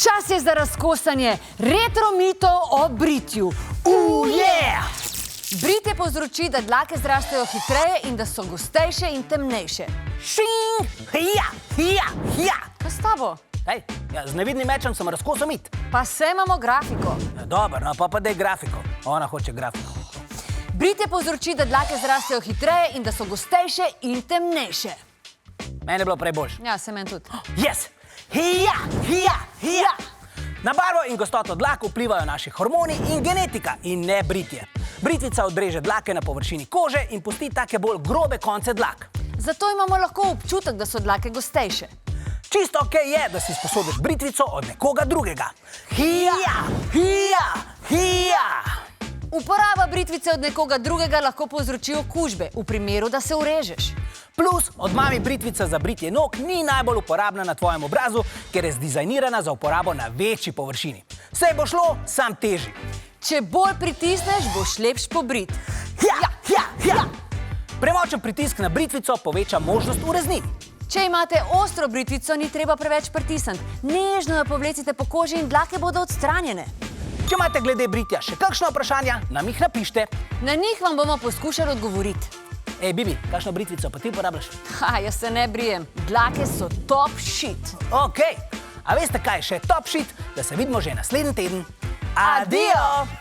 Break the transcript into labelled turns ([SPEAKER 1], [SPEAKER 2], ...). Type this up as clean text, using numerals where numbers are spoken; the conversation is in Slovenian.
[SPEAKER 1] Čas je za razkosanje. Retro mito o britju.
[SPEAKER 2] Yeah!
[SPEAKER 1] Britje povzroči, da dlake zrastejo hitreje in da so gostejše in temnejše.
[SPEAKER 2] Šing! Hija! Hija! Hija!
[SPEAKER 1] Kaj s tabo?
[SPEAKER 2] Hej, ja, z nevidnim mečem sem razkosil mit.
[SPEAKER 1] Pa se imamo grafiko.
[SPEAKER 2] Ja, dobro, no pa daj grafiko. Ona hoče grafiko.
[SPEAKER 1] Britje povzroči, da dlake zrastejo hitreje in da so gostejše in temnejše.
[SPEAKER 2] Meni je bilo prej boljše.
[SPEAKER 1] Ja, se meni tudi.
[SPEAKER 2] Yes! Hija! Hija! Hija! Na barvo in gostoto dlak vplivajo naši hormoni in genetika in ne britje. Britvica odreže dlake na površini kože in pusti take bolj grobe konce dlak.
[SPEAKER 1] Zato imamo lahko občutek, da so dlake gostejše.
[SPEAKER 2] Čisto okej je, da si sposodiš britvico od nekoga drugega. Hija! Hija! Hija!
[SPEAKER 1] Uporaba britvice od nekoga drugega lahko povzroči okužbe, v primeru, da se urežeš.
[SPEAKER 2] Plus, od mami britvica za britje nog ni najbolj uporabna na tvojem obrazu, ker je zdizajnirana za uporabo na večji površini. Vse bo šlo, sam teži.
[SPEAKER 1] Če bolj pritisneš, boš lepš pobrit.
[SPEAKER 2] Hja, hja, hja! Premočen pritisk na britvico poveča možnost urezniti.
[SPEAKER 1] Če imate ostro britvico, ni treba preveč pritisniti. Nežno jo povlecite po koži in dlake bodo odstranjene.
[SPEAKER 2] Če imate glede britja še kakšno vprašanja, nam jih napište.
[SPEAKER 1] Na njih vam bomo poskušali odgovoriti.
[SPEAKER 2] Ej, Bibi, kakšno britvico pa ti uporabljaš?
[SPEAKER 1] Jaz se ne brijem. Dlake so top shit.
[SPEAKER 2] Okej, a veste kaj je še top shit? Da se vidimo že naslednji teden.
[SPEAKER 1] Adijo!